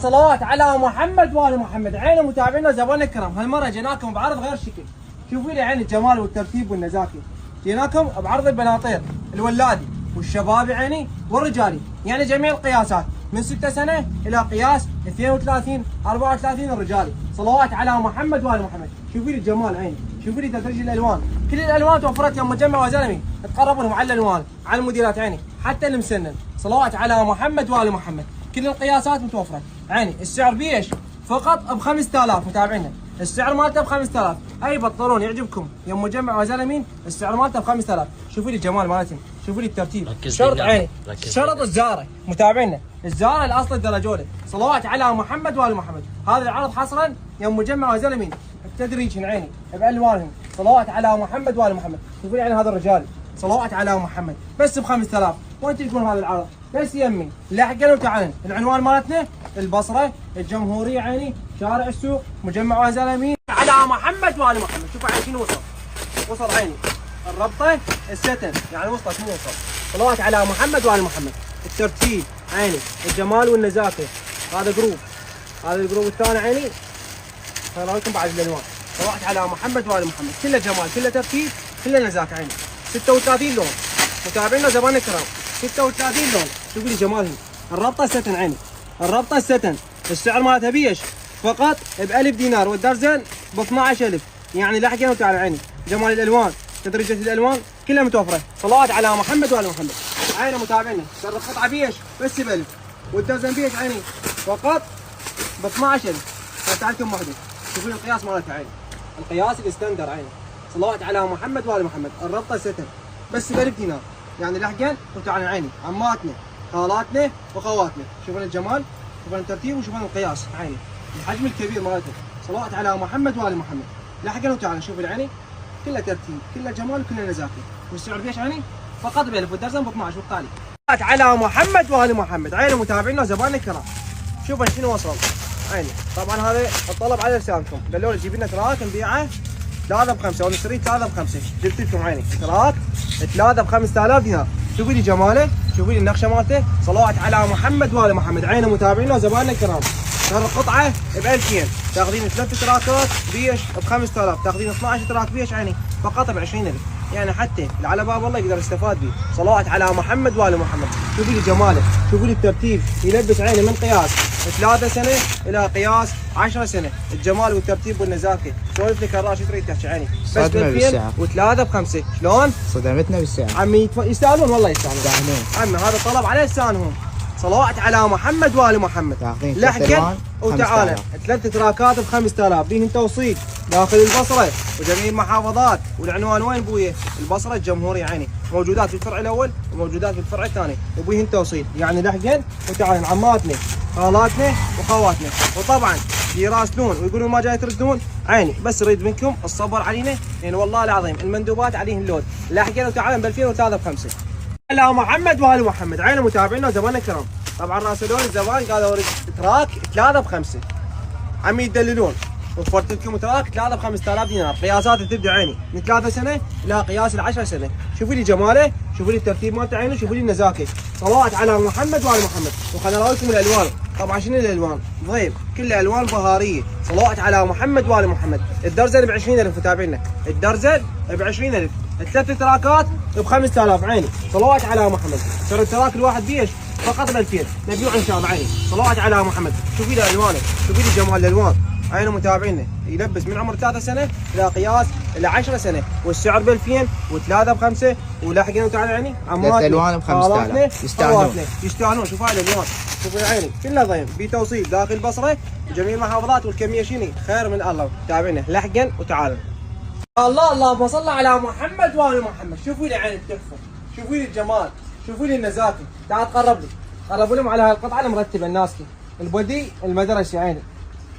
صلوات على محمد وال محمد. عين متابعينا زبائن الكرام، هالمره جيناكم بعرض غير شكل. شوفوا لي عين الجمال والترتيب والنزاكه. جيناكم بعرض البناطير الولادي والشبابي عيني والرجالي، يعني جميع القياسات من 6 سنه الى قياس 32 34 الرجالي. صلوات على محمد وال محمد. شوفوا لي الجمال عيني، شوفوا لي تدريج الالوان، كل الالوان توفرت يوم مجمع وزلمي. تقربوا لهم على الالوان، على الموديلات عيني، حتى المسنن. صلوات على محمد وال محمد. كل القياسات متوفره عيني. السعر بيش فقط ب 5000 متابعينا، السعر مالته ب 5000. اي بنطلون يعجبكم يوم مجمع وزلمين السعر مالته ب 5000. شوفوا لي الجمال مالتهم، شوفوا لي الترتيب، شرط عيني، شرط الزاره متابعينا، الزاره الاصل الدرجوله. صلوات على محمد وال محمد. هذا العرض حصرا يوم مجمع وزلمين بتدريج عيني بالوانهم. صلوات على محمد وال محمد. شوفوا لي عيني هذا الرجال، صلوات على محمد بس ب 5000. وين تلقون هذا العرض؟ بس يمي لاحقا وتعالن. العنوان مالتنا البصره الجمهوريه عيني، شارع السوق، مجمع وزلمين. على محمد وال محمد. شوفوا عيني شنو وصل عيني الربطه الستن، يعني وصلت مو وصل. صلوات على محمد وال محمد. الترتيب عيني، الجمال والنزاكه. هذا جروب، هذا الجروب الثاني عيني. خلينا لكم بعد الالوان. صلوات على محمد وال محمد. كله جمال، كله ترتيب، كله نزاكه عيني. 36 لون متابعينا زبائن الكرام، 36 لون. شوفوا لي جمالهم. الربطه الستن عيني، الربطه الستن. السعر مالتها بيش فقط ب 1000 دينار، والدرزن ب 12000. يعني لاحقا وتعال عيني. جمال الالوان، تدريجه الالوان كلها متوفره. صلوات على محمد وال محمد. عيني متابعينا، سعر القطعه بيش بس ب 1000، والدرزن بيش عيني فقط ب 12000. تعالكم وحده. شوفوا لي القياس مالتها عيني، القياس الاستندر عيني. صلوات على محمد وال محمد. الربطه ستن بس ب 1000 دينار، يعني لحقا وتعال عيني. عماتنا، خالاتنا واخواتنا. شوفوا الجمال، شوفوا الترتيب، وشوفوا القياس عيني، الحجم الكبير مالته. صلوات على محمد وال محمد. لحقا وتعال. شوفوا العيني كله ترتيب، كله جمال، كله نزاكه. والسعر بيش عيني فقط ب 1000، والدرزن ب 12 والتالي. صلوات على محمد وال محمد. عيني متابعينا وزبائن الكرام، شوفوا شنو وصل عيني. طبعا هذا الطلب على لسانكم، قالوا لي جيب لنا تراك نبيعه 3 ب 5 ونشتري 3 ب 5. جبت لكم عيني تراك 3 ب 5000 دينار. شوفوا لي جماله، شوفوا لي النقشه مالته. صلوات على محمد وال محمد. عيني متابعينا وزبائن الكرام. سعر القطعه ب 2000، تاخذين 3 تراكات بيش ب 5000، تاخذين 12 تراك بيش عيني فقط ب 20000. يعني حتى اللي على باب الله يقدر يستفاد به. صلوات على محمد وال محمد. شوفوا لي جماله، شوفوا لي الترتيب. يلبس عيني من قياس 3 سنه الى قياس 10 سنه. الجمال والترتيب والنزاكه. سولف لك الراس تريد تحكي عيني بس ب 2000 و3 ب 5. شلون؟ صدمتنا بالسعر عمي يستاهلون والله يستاهلون. عمي هذا طلب على لسانهم. صلوات على محمد وال محمد. لحقا وتعالى. 3 تراكات ب 5000، بيهن توصيل داخل البصره وجميع المحافظات. والعنوان وين بويه؟ البصره الجمهوريه عيني، موجودات في الفرع الاول وموجودات في الفرع الثاني، وبيهن توصيل. يعني لحقا وتعالى. عماتنا، خالاتنا واخواتنا. وطبعا يراسلون ويقولون ما جاي تردون عيني، بس نريد منكم الصبر علينا، يعني والله العظيم المندوبات عليهم لود. لاحقا وتعالى ب 2003 ب 5. على محمد وال محمد. عيني متابعينا وزبائن الكرام. طبعا راسلون الزبائن قالوا اريد تراك 3 ب 5. عم يدللون. وفرت لكم تراك 3 ب 5000 دينار. قياسات تبدا عيني من 3 سنه الى قياس 10 سنه. شوفوا لي جماله، شوفوا لي الترتيب مالته عيني، شوفوا لي النزاكه. صلوات على محمد وال محمد. وخلنا اراويكم الالوان. طبعا شنو الالوان؟ ضيب، كلها الوان بهاريه. صلوات على محمد وال محمد. الدرزن ب 20000 متابعينا، الدرزن ب 20000. 3 تراكات ب 5000 عيني. صلوات على محمد. سعر التراك الواحد بيش فقط ب 2000، نبيع ان شاء الله عيني. صلوات على محمد. شوفي لي الوانه، شوفي لي جمال الالوان. عيني متابعينا. يلبس من عمر 3 سنه الى قياس الى 10 سنه، والسعر ب 2000 و3 ب 5. ولاحقين وتعالى عيني. عماتنا، الوان ب 5000 يستاهلون. شوفوا هاي الالوان، شوفوا عيني كلها ضيم بتوصيل داخل البصره وجميع المحافظات. والكميه شنو خير من الله. تابعينا لاحقا وتعالى. الله اللهم صل على محمد وال محمد. شوفوا لي عين التحفه، شوفوا لي الجمال، شوفوا لي النزاكه. تعال قرب لي، قربوا لهم على هالقطعه المرتبه الناسكه. البدي المدرسي عيني،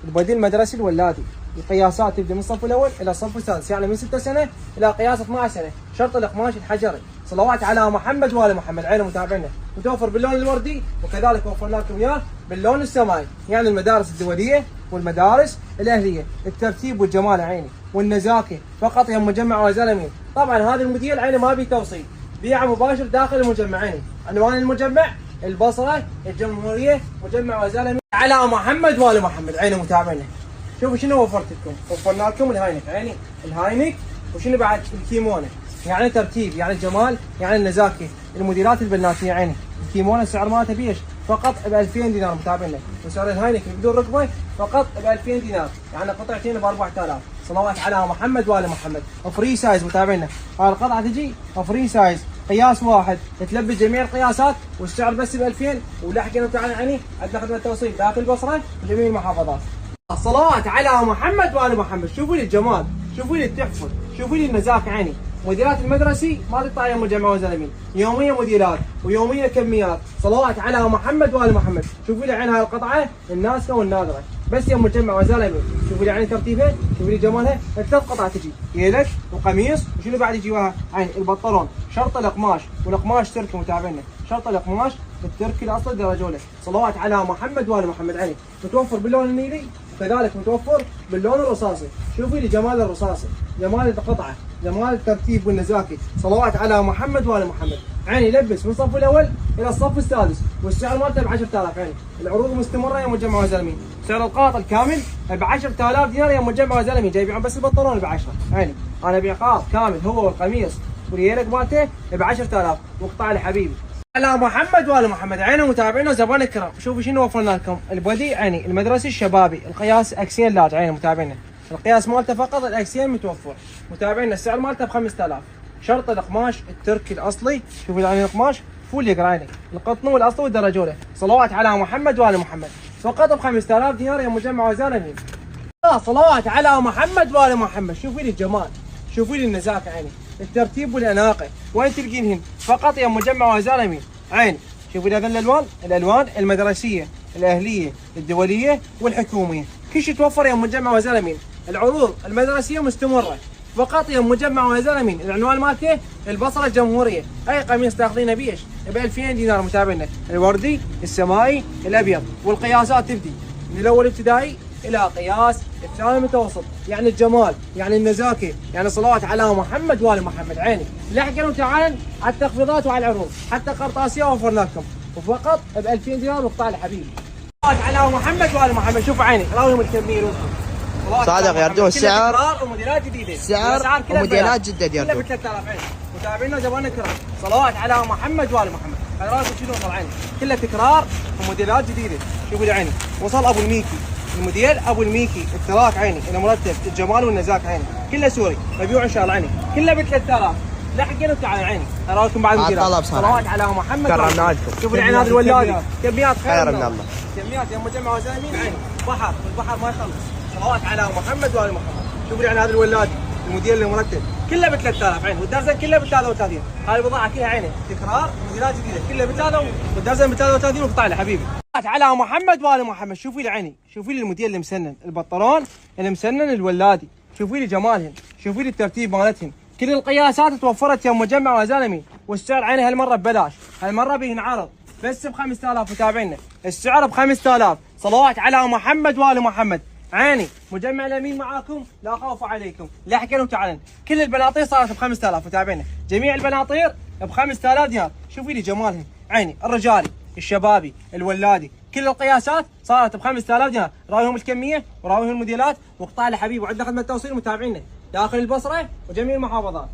البديل المدرسي الولادي. القياسات تبدا من الصف الاول الى الصف السادس، يعني من 6 سنه الى قياس 12 سنه. شرط القماش الحجري. صلوات على محمد وال محمد. عينه متابعينا. متوفر باللون الوردي، وكذلك وفرنا لكم اياه باللون السماي، يعني المدارس الدوليه والمدارس الاهليه. الترتيب والجمال عيني والنزاكه فقط يوم مجمع وزلمين. طبعا هذا الموديل عيني ما بيه توصيل، بيع مباشر داخل المجمع عيني. عنوان المجمع البصره، الجمهوريه، مجمع وزاره على محمد وال محمد. عيني متابعينا شوفوا شنو وفرت لكم، وفرنا لكم الهاينك، عيني الهاينك وشنو بعد الكيمونه، يعني ترتيب، يعني الجمال، يعني النزاكه، الموديلات البناتيه. عيني الكيمونه السعر مالته بيش فقط ب 2000 دينار متابعينا، وسعر الهاينك بدون ركبه فقط ب 2000 دينار، يعني قطعتين ب 4000. صلوات على محمد وال محمد. فري سايز متابعينا، هاي القطعه تجي فري سايز، قياس واحد، تلبس جميع القياسات، والسعر بس ب 2000. ولحقنا تعال يعني عندنا خدمه توصيل داخل البصره وجميع المحافظات. الصلوات على محمد وال محمد. شوفوا لي الجمال، شوفوا لي التحفه، شوفوا لي النزاكه. عيني موديلات المدرسي ما تقطع يوم مجمع وزلمين، يوميه موديلات ويوميه كميات. صلوات على محمد وال محمد. شوفوا لي عين هاي القطعه الناسكه والنادره، بس يوم مجمع وزلمين. شوفوا لي عين ترتيبها، شوفوا لي جمالها. ثلاث قطع تجي، يلك وقميص، وشنو بعد يجي وياها؟ عين البنطلون شرط القماش، والقماش تركي متابعينا، شرط القماش التركي الاصلي درجه اولى. صلوات على محمد وال محمد. عيني متوفر باللون النيلي، كذلك متوفر باللون الرصاصي. شوفي لي جمال الرصاصي، جمال القطعه، جمال الترتيب والنزاكه. صلوات على محمد وال محمد. عيني لبس من الصف الاول الى الصف السادس، والسعر مالته ب 10000. عيني العروض مستمره يوم مجمع وزلمين. سعر القاط الكامل ب 10000 دينار يوم مجمع وزلمين، جاي يبيعون بس البنطلون ب 10. عيني انا ابيع قاط كامل هو والقميص واليلك مالته ب 10000، وقطع لي حبيبي. على محمد وال محمد. عيني متابعينا وزبائن الكرام، شوفوا شنو وفرنا لكم. البودي عيني المدرسي الشبابي، القياس اكسين لارج. عيني متابعينا القياس مالته فقط الاكسين متوفر متابعينا. السعر مالته ب 5000، شرط القماش التركي الاصلي. شوفوا عيني القماش فول يقرا، عيني القطن والاصلي والدرجه الاولى. صلوات على محمد وال محمد، فقط ب 5000 دينار يوم مجمع وزاره. صلوات على محمد وال محمد. شوفوا لي الجمال، شوفوا لي النزاكه. عيني الترتيب والاناقه وين تلقينهن؟ فقط يوم مجمع وزاره مين. عيني شوفوا لي هذول الالوان، الالوان المدرسيه، الاهليه، الدوليه والحكوميه، كل شيء توفر يوم مجمع وزاره مين. العروض المدرسيه مستمره فقط يوم مجمع وزاره مين. العنوان مالته البصره الجمهوريه. اي قميص تاخذينه بيش ب 2000 دينار متابعينا، الوردي، السمائي، الابيض. والقياسات تبدي من الاول ابتدائي الى قياس الثاني المتوسط، يعني الجمال، يعني النزاكه، يعني صلوات على محمد وال محمد. عيني لحقنا وتعال على التخفيضات وعلى العروض، حتى قرطاسيه وفرنا لكم وفقط ب 2000 دينار وقطع حبيبي. صلوات على محمد وال محمد. شوف عيني راويهم الكميه. صادق يردون السعر وموديلات جديده، السعر وموديلات جديده كلها ب 3000. عيني متابعينا زبائن الكرام، صلوات على محمد وال محمد. على راسكم شنو وصل. عيني كلها تكرار وموديلات جديده. شوفوا لي عيني وصل ابو الميكي، الموديل ابو الميكي التراك. عيني المرتب، الجمال والنزاكه. عيني كله سوري مبيوع ان شاء الله. عيني كله ب 3000. لحقنا وتعالوا. عيني اراكم بعد الموديلات. صلوات على محمد. كرمنا لكم. شوفوا لي عين هذا الولادي، كميات خير من الله، كميات يوم مجمع وزلمين. عيني بحر، البحر ما يخلص. صلوات على محمد وال محمد. شوفوا لي عين هذا الولادي، الموديل المرتب كله ب 3000. عيني والدرزن كله ب 33. هاي البضاعه كلها عيني تكرار موديلات جديده، كله ب 3 والدرزن ب 33 وقطع لي حبيبي. على محمد وال محمد. شوفوا لي عيني، شوفوا لي الموديل المسنن، البنطلون المسنن الولادي. شوفوا لي جمالهن، شوفوا لي الترتيب مالتهن. كل القياسات توفرت يوم مجمع وزلمي، والسعر عيني هالمره ببلاش، هالمره بهن عرض بس ب 5000. متابعينا السعر ب 5000. صلوات على محمد وال محمد. عيني مجمع الامين معاكم، لا خوف عليكم. لحقنا وتعالن. كل البناطير صارت ب 5000 متابعينا، جميع البناطير ب 5000 دينار. شوفوا لي جمالهن. عيني الرجالي، الشبابي، الولادي، كل القياسات صارت ب 5000 دينار. راويهم الكميه وراويهم الموديلات وقطع لي حبيبي. وعندنا خدمه توصيل متابعينا داخل البصره وجميع المحافظات.